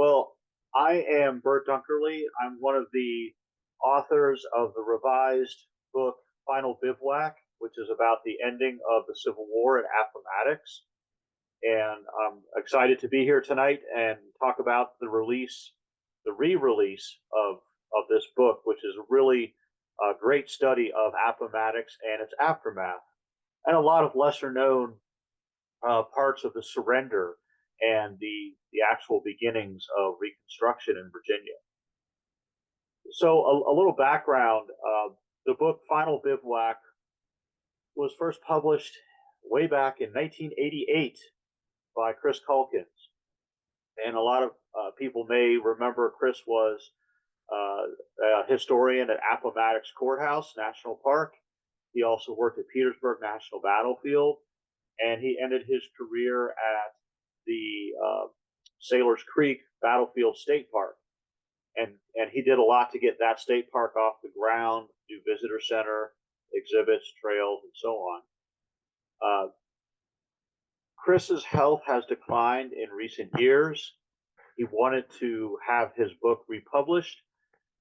Well, I am Bert Dunkerly. I'm one of the authors of the revised book Final Bivouac, which is about the ending of the Civil War at Appomattox. And I'm excited to be here tonight and talk about the re-release of this book, which is really a great study of Appomattox and its aftermath, and a lot of lesser known parts of the surrender and the actual beginnings of Reconstruction in Virginia. So, a little background: the book Final Bivouac was first published way back in 1988 by Chris Calkins, and a lot of people may remember Chris was a historian at Appomattox Courthouse National Park. He also worked at Petersburg National Battlefield, and he ended his career at the Sailors Creek Battlefield State Park. And he did a lot to get that state park off the ground, do visitor center, exhibits, trails, and so on. Chris's health has declined in recent years. He wanted to have his book republished,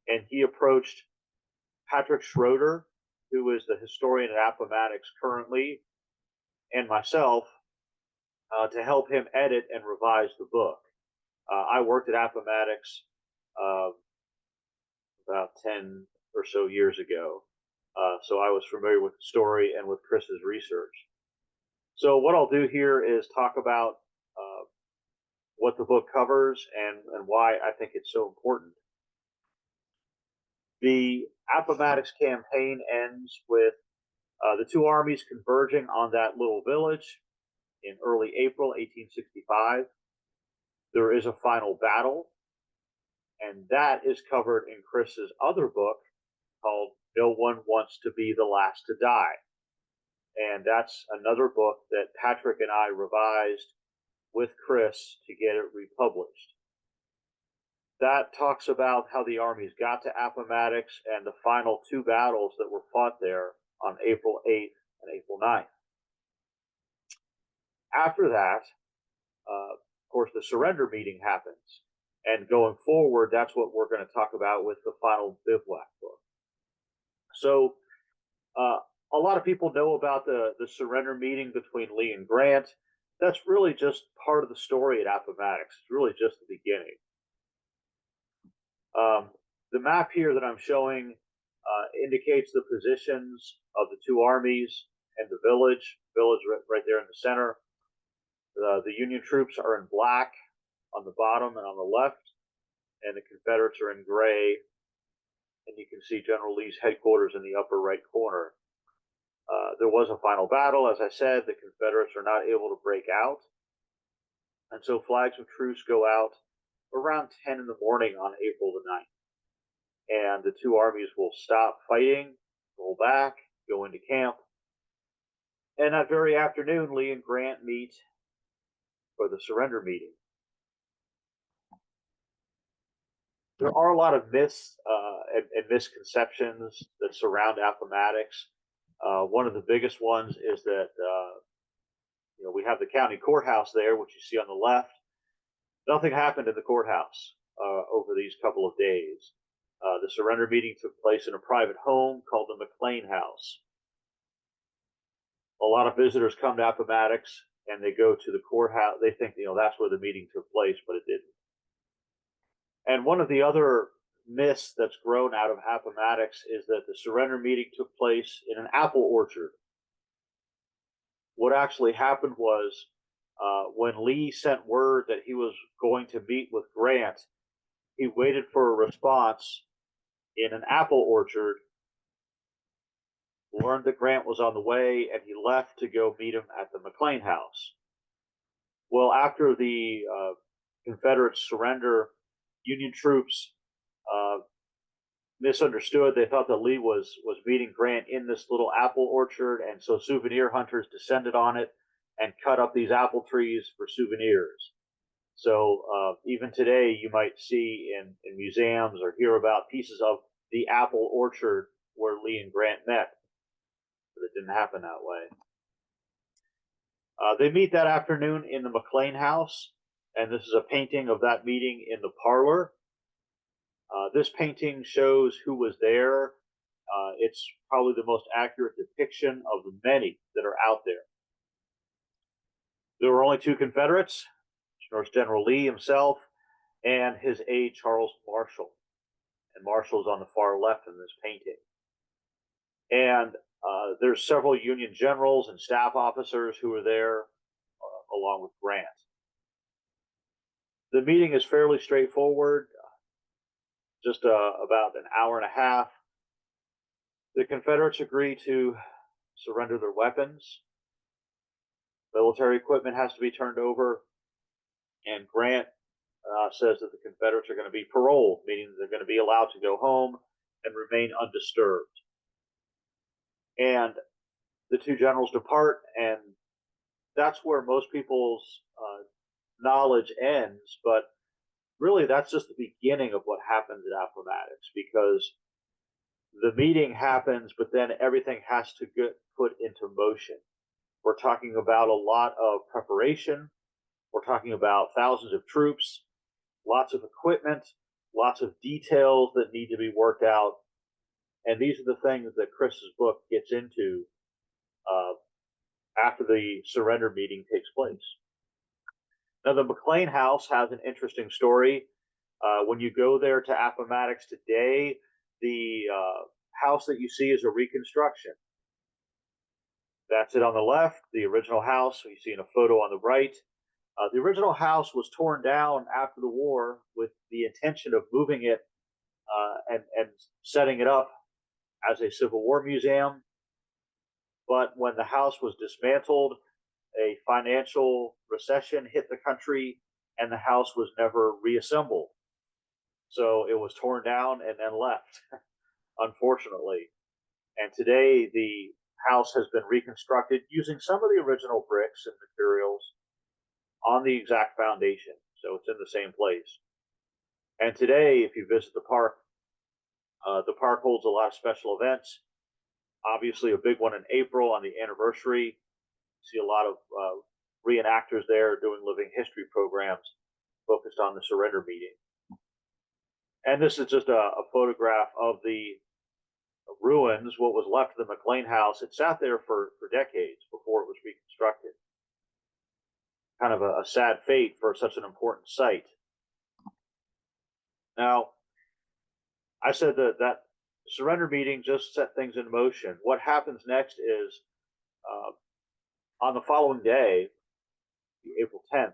and he approached Patrick Schroeder, who is the historian at Appomattox currently, and myself to help him edit and revise the book. I worked at Appomattox about 10 or so years ago, so I was familiar with the story and with Chris's research. So what I'll do here is talk about what the book covers and why I think it's so important. The Appomattox campaign ends with the two armies converging on that little village in early April 1865. There is a final battle, and that is covered in Chris's other book called No One Wants to Be the Last to Die. And that's another book that Patrick and I revised with Chris to get it republished. That talks about how the armies got to Appomattox and the final two battles that were fought there on April 8th and April 9th. After that, of course, the surrender meeting happens. And going forward, that's what we're going to talk about with the Final Bivouac book. So, a lot of people know about the surrender meeting between Lee and Grant. That's really just part of the story at Appomattox. It's really just the beginning. The map here that I'm showing indicates the positions of the two armies and the village right there in the center. The Union troops are in black on the bottom and on the left, and the Confederates are in gray. And you can see General Lee's headquarters in the upper right corner. There was a final battle. As I said, the Confederates are not able to break out. And so flags of truce go out around 10 in the morning on April the 9th. And the two armies will stop fighting, roll back, go into camp. And that very afternoon, Lee and Grant meet for the surrender meeting. There are a lot of myths and misconceptions that surround Appomattox. One of the biggest ones is that we have the county courthouse there, which you see on the left. Nothing happened in the courthouse over these couple of days. The surrender meeting took place in a private home called the McLean House. A lot of visitors come to Appomattox and they go to the courthouse. They think that's where the meeting took place, but it didn't. And one of the other myths that's grown out of Appomattox is that the surrender meeting took place in an apple orchard. What actually happened was when Lee sent word that he was going to meet with Grant, he waited for a response in an apple orchard, learned that Grant was on the way, and he left to go meet him at the McLean House. Well, after the Confederate surrender, Union troops misunderstood. They thought that Lee was meeting Grant in this little apple orchard, and so souvenir hunters descended on it and cut up these apple trees for souvenirs. So even today, you might see in museums or hear about pieces of the apple orchard where Lee and Grant met, but it didn't happen that way. They meet that afternoon in the McLean House, And this is a painting of that meeting in the parlor. This painting shows who was there. It's probably the most accurate depiction of the many that are out there. There were only two Confederates, General Lee himself and his aide, Charles Marshall. And Marshall's on the far left in this painting. And there's several Union generals and staff officers who were there, along with Grant. The meeting is fairly straightforward, just about an hour and a half. The Confederates agree to surrender their weapons. Military equipment has to be turned over, and Grant says that the Confederates are going to be paroled, meaning they're going to be allowed to go home and remain undisturbed. And the two generals depart, and that's where most people's knowledge ends. But really, that's just the beginning of what happens at Appomattox, because the meeting happens, but then everything has to get put into motion. We're talking about a lot of preparation. We're talking about thousands of troops, lots of equipment, lots of details that need to be worked out. And these are the things that Chris's book gets into after the surrender meeting takes place. Now, the McLean House has an interesting story. When you go there to Appomattox today, the house that you see is a reconstruction. That's it on the left, the original house. You see in a photo on the right. The original house was torn down after the war with the intention of moving it and setting it up as a Civil War museum. But when the house was dismantled, a financial recession hit the country, and the house was never reassembled. So it was torn down and then left, unfortunately. And today, the house has been reconstructed using some of the original bricks and materials on the exact foundation. So it's in the same place. And today, if you visit the park holds a lot of special events. Obviously, a big one in April on the anniversary. You see a lot of reenactors there doing living history programs focused on the surrender meeting. And this is just a photograph of the ruins, what was left of the McLean House. It sat there for decades before it was reconstructed. Kind of a sad fate for such an important site. Now, I said that surrender meeting just set things in motion. What happens next is on the following day, April 10th,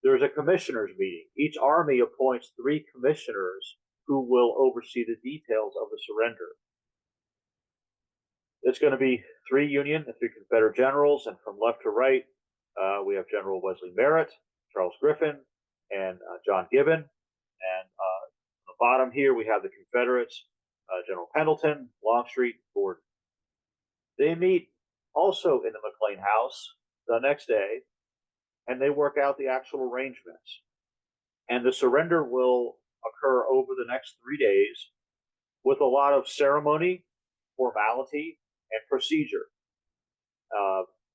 there's a commissioners meeting. Each army appoints 3 commissioners who will oversee the details of the surrender. It's going to be 3 Union and 3 Confederate generals, and from left to right, we have General Wesley Merritt, Charles Griffin, and John Gibbon. And on the bottom here, we have the Confederates, General Pendleton, Longstreet, Gordon. They meet also in the McLean House the next day, and they work out the actual arrangements. And the surrender will occur over the next 3 days with a lot of ceremony, formality, and procedure.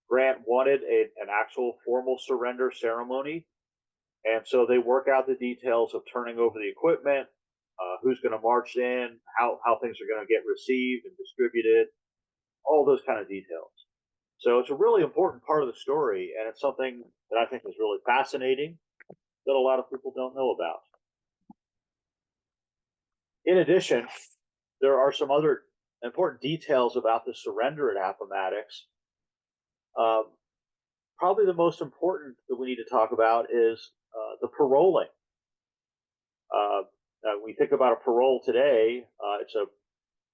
Grant wanted an actual formal surrender ceremony, and so they work out the details of turning over the equipment, who's going to march in, how things are going to get received and distributed, all those kind of details. So it's a really important part of the story, and it's something that I think is really fascinating that a lot of people don't know about. In addition, there are some other important details about the surrender at Appomattox. Probably the most important that we need to talk about is the paroling. We think about a parole today, it's a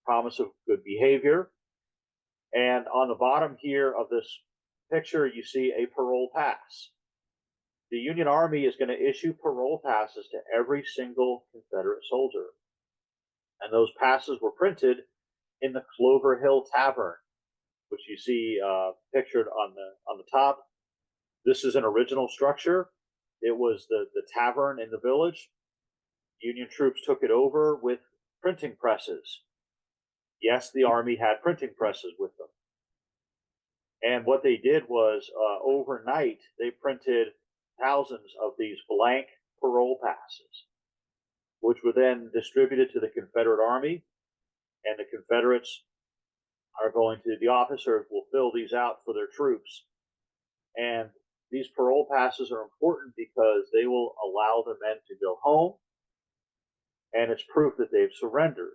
promise of good behavior. And on the bottom here of this picture, you see a parole pass. The Union Army is going to issue parole passes to every single Confederate soldier. And those passes were printed in the Clover Hill Tavern, which you see pictured on the top. This is an original structure. It was the tavern in the village. Union troops took it over with printing presses. Yes, the Army had printing presses with them. And what they did was overnight, they printed thousands of these blank parole passes, which were then distributed to the Confederate Army, and the Confederates are going to, the officers will fill these out for their troops. And these parole passes are important because they will allow the men to go home, and it's proof that they've surrendered.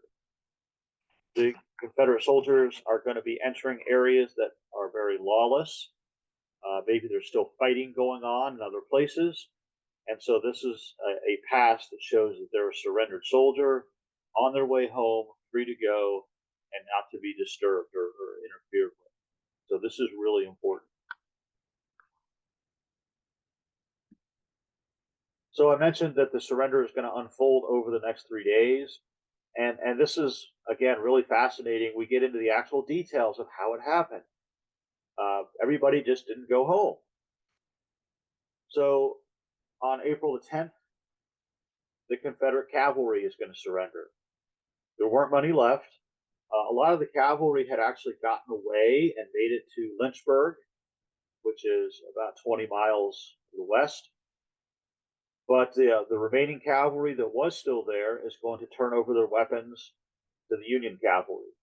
The Confederate soldiers are going to be entering areas that are very lawless. Maybe there's still fighting going on in other places. And so this is a pass that shows that they're a surrendered soldier on their way home, free to go, and not to be disturbed or interfered with. So this is really important. So I mentioned that the surrender is going to unfold over the next 3 days. And this is, again, really fascinating. We get into the actual details of how it happened. Everybody just didn't go home. So on April the 10th, the Confederate cavalry is going to surrender. There weren't many left. A lot of the cavalry had actually gotten away and made it to Lynchburg, which is about 20 miles to the west. But the remaining cavalry that was still there is going to turn over their weapons to the Union cavalry.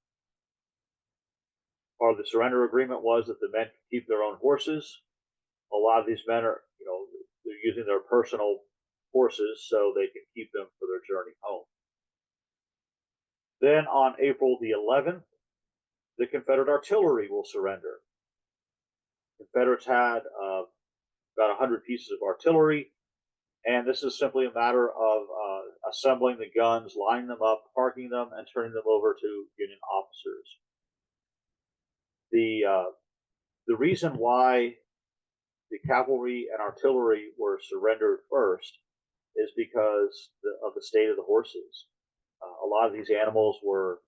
Part of the surrender agreement was that the men could keep their own horses. A lot of these men are, they're using their personal horses so they can keep them for their journey home. Then on April the 11th, the Confederate artillery will surrender. Confederates had about 100 pieces of artillery, and this is simply a matter of assembling the guns, lining them up, parking them, and turning them over to Union officers. The reason why the cavalry and artillery were surrendered first is because of the state of the horses. A lot of these animals were,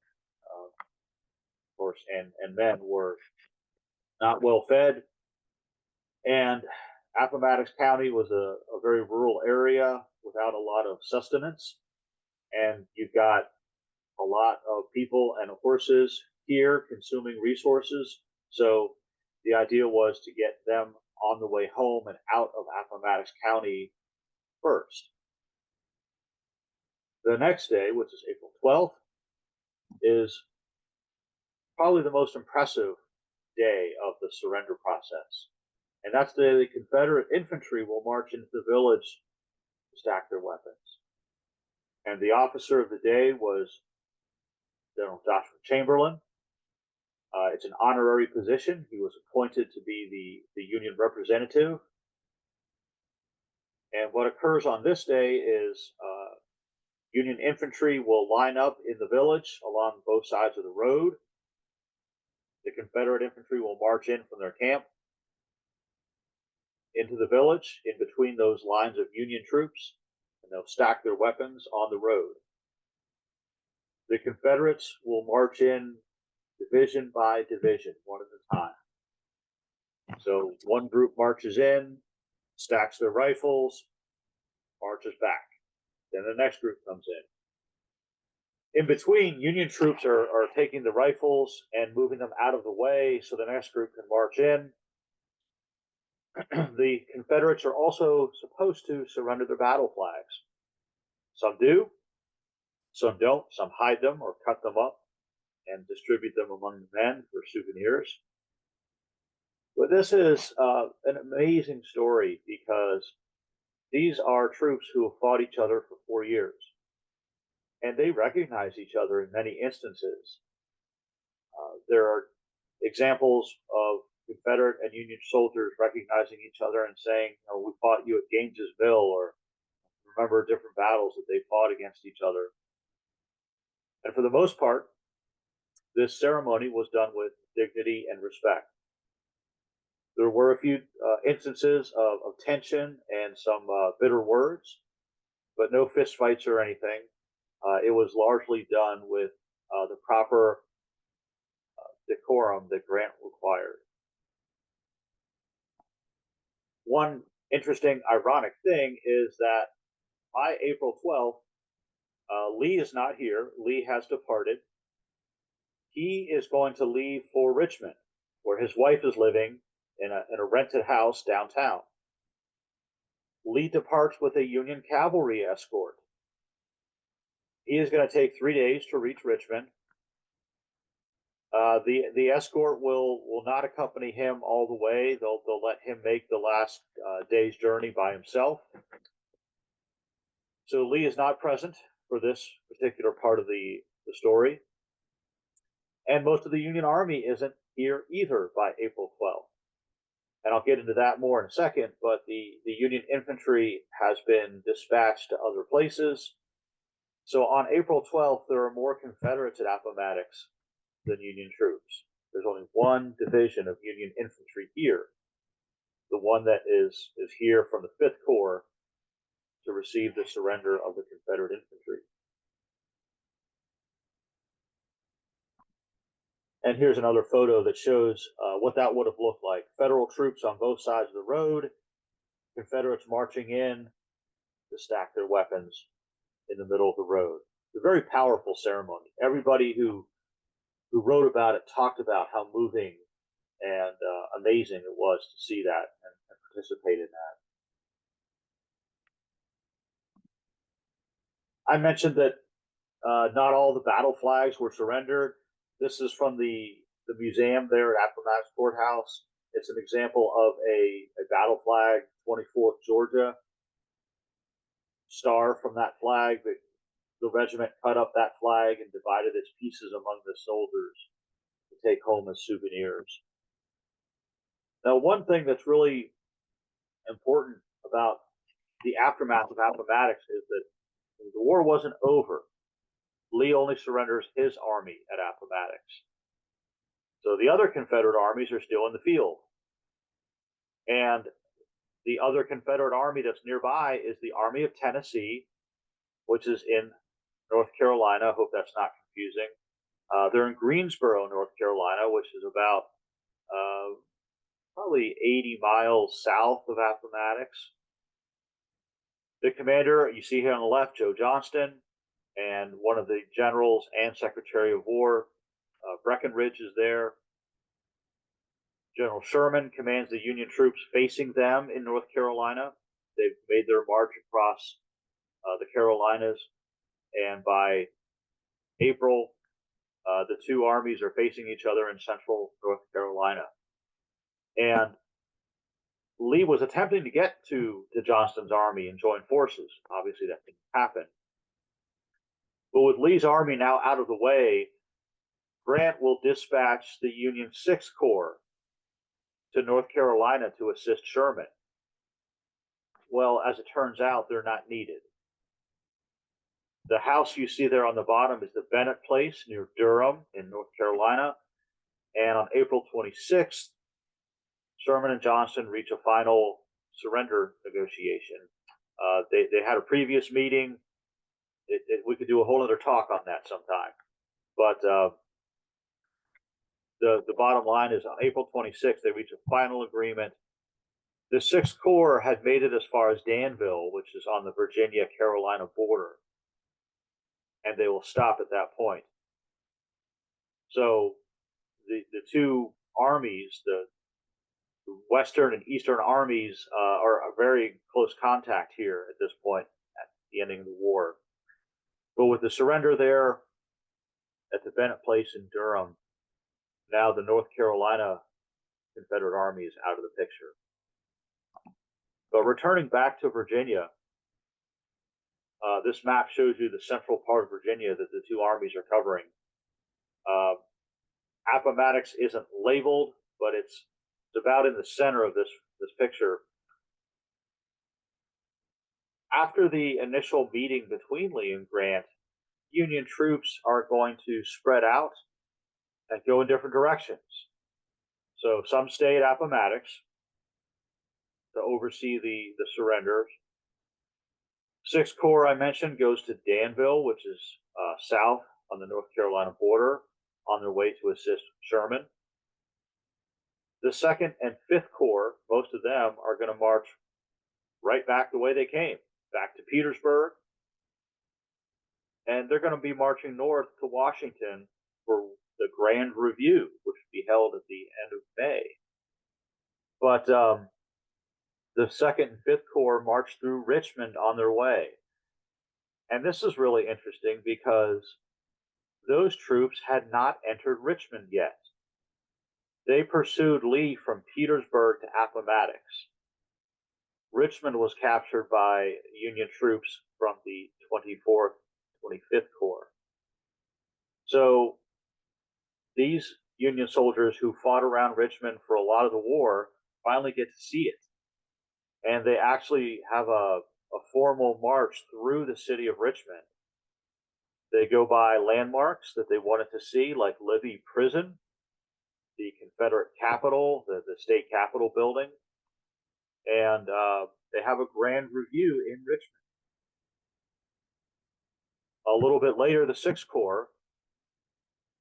horse and men were not well fed, and Appomattox County was a very rural area without a lot of sustenance, and you've got a lot of people and horses here consuming resources. So the idea was to get them on the way home and out of Appomattox County first. The next day, which is April 12th, is probably the most impressive day of the surrender process. And that's the day the Confederate infantry will march into the village to stack their weapons. And the officer of the day was General Joshua Chamberlain. It's an honorary position. He was appointed to be the Union representative. And what occurs on this day is Union infantry will line up in the village along both sides of the road. The Confederate infantry will march in from their camp into the village in between those lines of Union troops, and they'll stack their weapons on the road. The Confederates will march in division by division, one at a time. So one group marches in, stacks their rifles, marches back. Then the next group comes in. In between, Union troops are taking the rifles and moving them out of the way so the next group can march in. The Confederates are also supposed to surrender their battle flags. Some do, some don't. Some hide them or cut them up and distribute them among the men for souvenirs. But this is an amazing story because these are troops who have fought each other for 4 years, and they recognize each other in many instances. There are examples of Confederate and Union soldiers recognizing each other and saying, we fought you at Gainesville, or remember different battles that they fought against each other. And for the most part, this ceremony was done with dignity and respect. There were a few instances of tension and some bitter words, but no fistfights or anything. It was largely done with the proper decorum that Grant required. One interesting, ironic thing is that by April 12th, Lee is not here. Lee has departed. He is going to leave for Richmond, where his wife is living in a rented house downtown. Lee departs with a Union cavalry escort. He is going to take 3 days to reach Richmond. The escort will not accompany him all the way. They'll let him make the last day's journey by himself. So Lee is not present for this particular part of the story. And most of the Union Army isn't here either by April 12th. And I'll get into that more in a second, but the Union infantry has been dispatched to other places. So on April 12th, there are more Confederates at Appomattox than Union troops. There's only one division of Union infantry here, the one that is here from the 5th Corps to receive the surrender of the Confederate infantry. And here's another photo that shows what that would have looked like. Federal troops on both sides of the road, Confederates marching in to stack their weapons in the middle of the road. It's a very powerful ceremony. Everybody who wrote about it talked about how moving and amazing it was to see that and participate in that. I mentioned that not all the battle flags were surrendered. This is from the museum there at Appomattox Courthouse. It's an example of a battle flag, 24th Georgia. Star from that flag. The regiment cut up that flag and divided its pieces among the soldiers to take home as souvenirs. Now, one thing that's really important about the aftermath of Appomattox is that the war wasn't over. Lee only surrenders his army at Appomattox. So the other Confederate armies are still in the field. And the other Confederate army that's nearby is the Army of Tennessee, which is in North Carolina. I hope that's not confusing. They're in Greensboro, North Carolina, which is about probably 80 miles south of Appomattox. The commander, you see here on the left, Joe Johnston, and one of the generals and Secretary of War, Breckinridge, is there. General Sherman commands the Union troops facing them in North Carolina. They've made their march across the Carolinas, and by April, the two armies are facing each other in central North Carolina. And Lee was attempting to get to Johnston's army and join forces. Obviously, that didn't happen. But with Lee's army now out of the way, Grant will dispatch the Union 6th Corps to North Carolina to assist Sherman. Well, as it turns out, they're not needed. The house you see there on the bottom is the Bennett Place near Durham in North Carolina. And on April 26th, Sherman and Johnston reach a final surrender negotiation. They had a previous meeting. We could do a whole other talk on that sometime. But the bottom line is on April 26th, they reach a final agreement. The 6th Corps had made it as far as Danville, which is on the Virginia-Carolina border. And they will stop at that point. So the two armies, the Western and Eastern armies, are a very close contact here at this point at the ending of the war. But with the surrender there at the Bennett Place in Durham, now the North Carolina Confederate Army is out of the picture. But returning back to Virginia, this map shows you the central part of Virginia that the two armies are covering. Appomattox isn't labeled, but it's about in the center of this picture. After the initial meeting between Lee and Grant, Union troops are going to spread out and go in different directions. So some stay at Appomattox to oversee the surrenders. 6th Corps, I mentioned, goes to Danville, which is south on the North Carolina border, on their way to assist Sherman. The 2nd and 5th Corps, most of them are going to march right back the way they came, back to Petersburg. And they're going to be marching north to Washington for the Grand Review, which will be held at the end of May. But the Second and Fifth Corps marched through Richmond on their way. And this is really interesting because those troops had not entered Richmond yet. They pursued Lee from Petersburg to Appomattox. Richmond was captured by Union troops from the 24th, 25th Corps. So these Union soldiers who fought around Richmond for a lot of the war finally get to see it. And they actually have a formal march through the city of Richmond. They go by landmarks that they wanted to see, like Libby Prison, the Confederate Capitol, the state capitol building, and they have a grand review in Richmond. A little bit later, the Sixth Corps,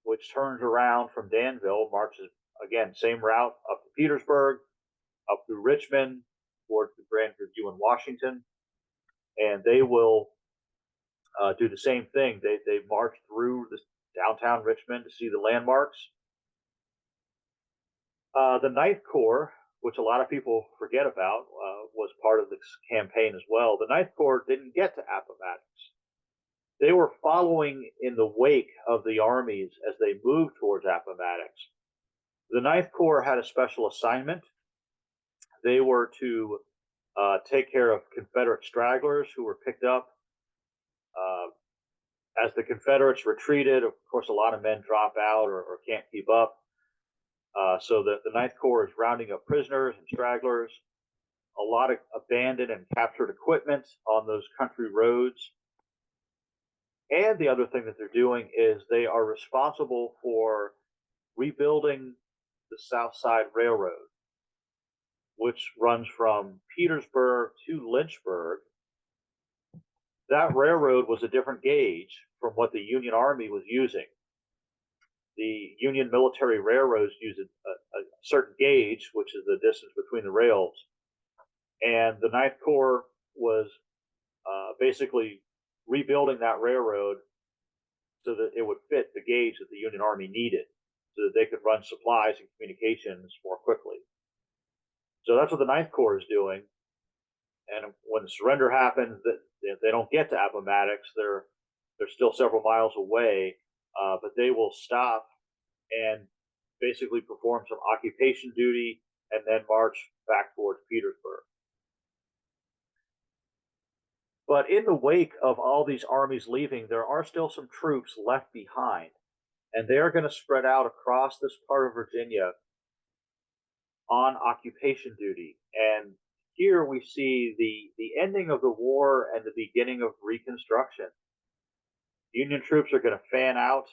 which turns around from Danville, marches again, same route up to Petersburg, up through Richmond, towards the Grand Review in Washington, and they will do the same thing. They march through the downtown Richmond to see the landmarks. The Ninth Corps, which a lot of people forget about, was part of this campaign as well. The Ninth Corps didn't get to Appomattox. They were following in the wake of the armies as they moved towards Appomattox. The Ninth Corps had a special assignment. They were to take care of Confederate stragglers who were picked up. As the Confederates retreated, of course, a lot of men drop out or can't keep up. So the Ninth Corps is rounding up prisoners and stragglers, a lot of abandoned and captured equipment on those country roads. And the other thing that they're doing is they are responsible for rebuilding the South Side Railroad, which runs from Petersburg to Lynchburg. That railroad was a different gauge from what the Union Army was using. The Union military railroads use a certain gauge, which is the distance between the rails. And the Ninth Corps was basically rebuilding that railroad so that it would fit the gauge that the Union Army needed, so that they could run supplies and communications more quickly. So that's what the Ninth Corps is doing. And when the surrender happens, they don't get to Appomattox. They're still several miles away, but they will stop and basically perform some occupation duty and then march back towards Petersburg. But in the wake of all these armies leaving, there are still some troops left behind, and they are going to spread out across this part of Virginia on occupation duty. And here we see the ending of the war and the beginning of Reconstruction. Union troops are going to fan out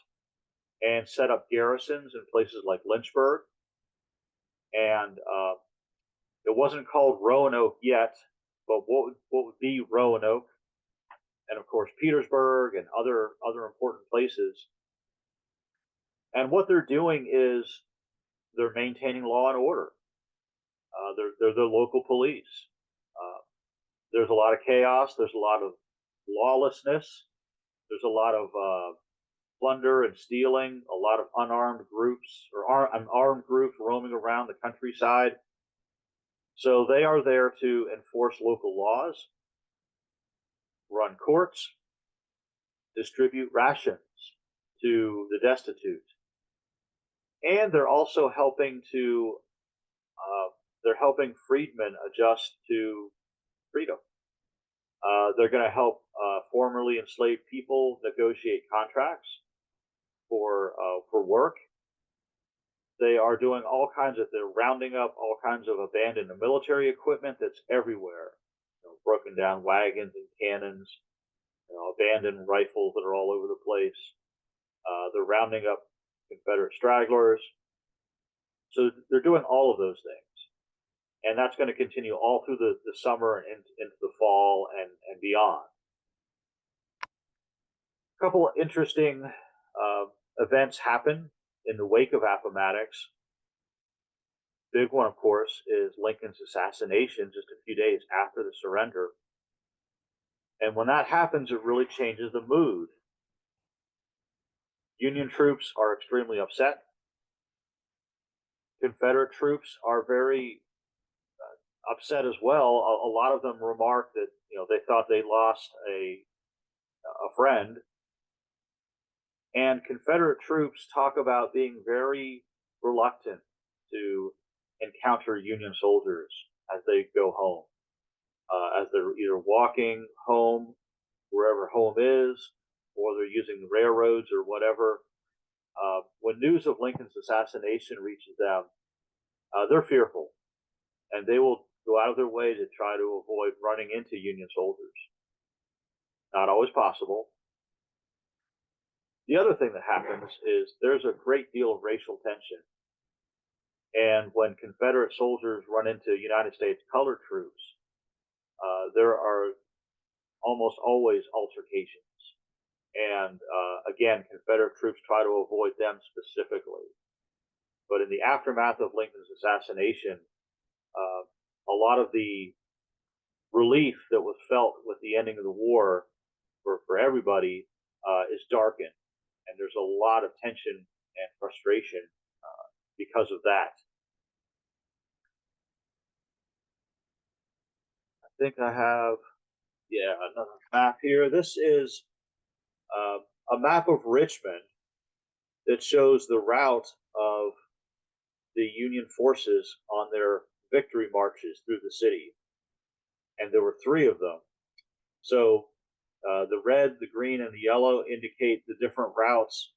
and set up garrisons in places like Lynchburg. And it wasn't called Roanoke yet, but what would be Roanoke, and of course Petersburg and other important places. And what they're doing is they're maintaining law and order. They're the local police. There's a lot of chaos. There's a lot of lawlessness. There's a lot of plunder and stealing. A lot of unarmed groups or armed groups roaming around the countryside. So they are there to enforce local laws, run courts, distribute rations to the destitute, and they're also helping to they're helping freedmen adjust to freedom. They're going to help formerly enslaved people negotiate contracts for work. They are doing all kinds of, they're rounding up all kinds of abandoned military equipment that's everywhere. Broken down wagons and cannons, abandoned rifles that are all over the place. They're rounding up Confederate stragglers. So they're doing all of those things. And that's going to continue all through the summer and into the fall and beyond. A couple of interesting events happen in the wake of Appomattox. Big one, of course, is Lincoln's assassination just a few days after the surrender. And when that happens, it really changes the mood. Union troops are extremely upset. Confederate troops are very upset as well. A lot of them remarked that they thought they lost a friend, and Confederate troops talk about being very reluctant to encounter Union soldiers as they go home, as they're either walking home, wherever home is, or they're using the railroads or whatever. When news of Lincoln's assassination reaches them, they're fearful, and they will go out of their way to try to avoid running into Union soldiers. Not always possible. The other thing that happens is there's a great deal of racial tension. And when Confederate soldiers run into United States colored troops, there are almost always altercations. And again, Confederate troops try to avoid them specifically. But in the aftermath of Lincoln's assassination, a lot of the relief that was felt with the ending of the war for everybody is darkened. And there's a lot of tension and frustration because of that. I think I have, another map here. This is a map of Richmond that shows the route of the Union forces on their victory marches through the city. And there were three of them. So the red, the green, and the yellow indicate the different routes.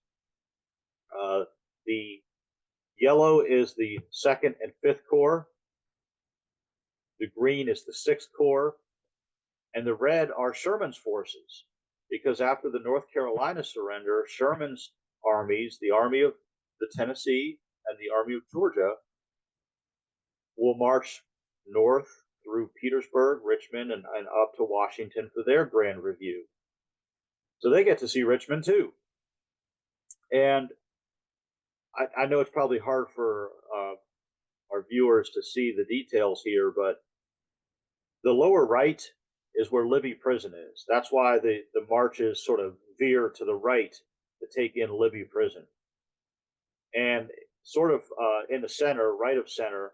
The yellow is the 2nd and 5th Corps. The green is the 6th Corps. And the red are Sherman's forces, because after the North Carolina surrender, Sherman's armies, the Army of the Tennessee and the Army of Georgia, will march north through Petersburg, Richmond, and up to Washington for their grand review. So they get to see Richmond too. And I know it's probably hard for our viewers to see the details here, but the lower right is where Libby Prison is. That's why the marches sort of veer to the right to take in Libby Prison. And sort of in the center, right of center,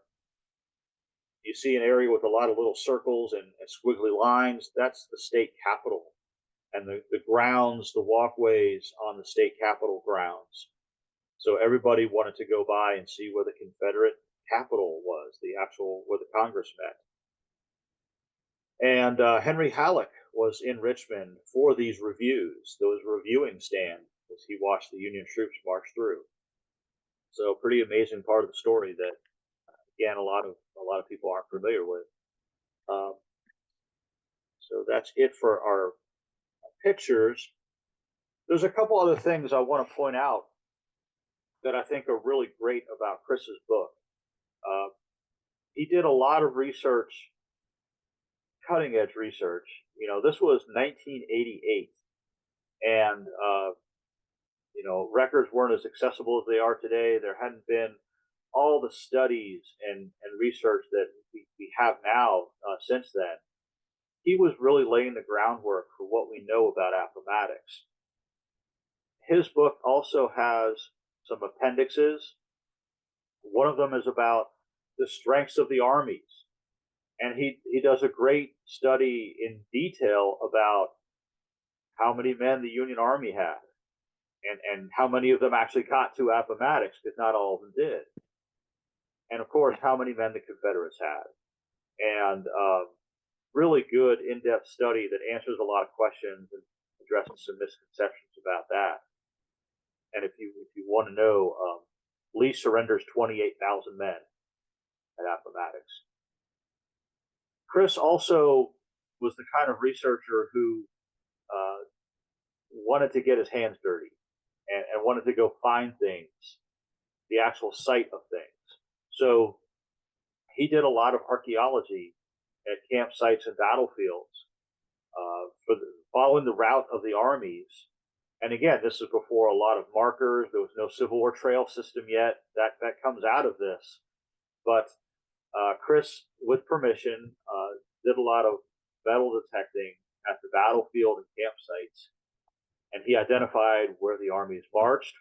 you see an area with a lot of little circles and squiggly lines. That's the state capitol. And the grounds, the walkways on the state capitol grounds. So everybody wanted to go by and see where the Confederate capitol was, the actual where the Congress met. And Henry Halleck was in Richmond for these reviews, those reviewing stand, as he watched the Union troops march through. So pretty amazing part of the story that, again, a lot of people aren't familiar with. So that's it for our pictures. There's a couple other things I want to point out that I think are really great about Chris's book. He did a lot of research, cutting edge research. This was 1988, and records weren't as accessible as they are today. There hadn't been all the studies and research that we have now since then. He was really laying the groundwork for what we know about Appomattox. His book also has some appendixes. One of them is about the strengths of the armies. And he does a great study in detail about how many men the Union Army had and how many of them actually got to Appomattox, because not all of them did. And of course, how many men the Confederates had. And really good in-depth study that answers a lot of questions and addresses some misconceptions about that. And if you want to know, Lee surrenders 28,000 men at Appomattox. Chris also was the kind of researcher who wanted to get his hands dirty and wanted to go find things, the actual site of things. So he did a lot of archaeology at campsites and battlefields following the route of the armies. And again, this is before a lot of markers. There was no Civil War trail system yet. That comes out of this. But Chris, with permission, did a lot of metal detecting at the battlefield and campsites. And he identified where the armies marched,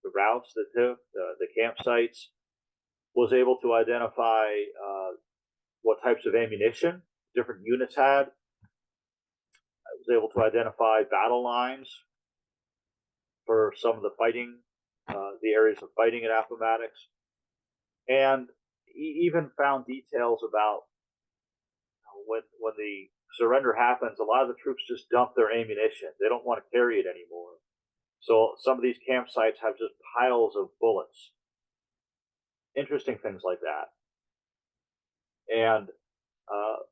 the routes that took, the campsites, was able to identify what types of ammunition different units had. I was able to identify battle lines for some of the fighting, the areas of fighting at Appomattox, and even found details about when the surrender happens. A lot of the troops just dump their ammunition; they don't want to carry it anymore. So some of these campsites have just piles of bullets. Interesting things like that. And uh,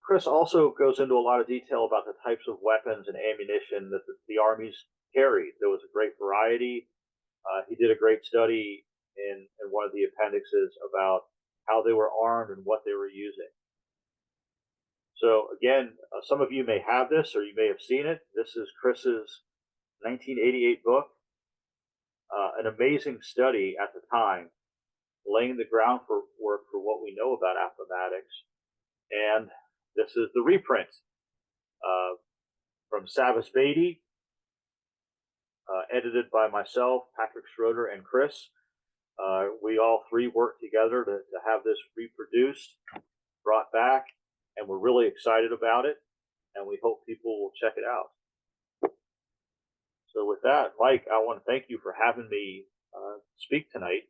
Chris also goes into a lot of detail about the types of weapons and ammunition that the armies carried. There was a great variety. He did a great study in one of the appendixes about how they were armed and what they were using. So again, some of you may have this or you may have seen it. This is Chris's 1988 book, an amazing study at the time, laying the groundwork for what we know about Appomattox. And this is the reprint from Savas Beatty, edited by myself, Patrick Schroeder, and Chris. We all three worked together to have this reproduced, brought back, and we're really excited about it, and we hope people will check it out. So with that, Mike, I want to thank you for having me speak tonight.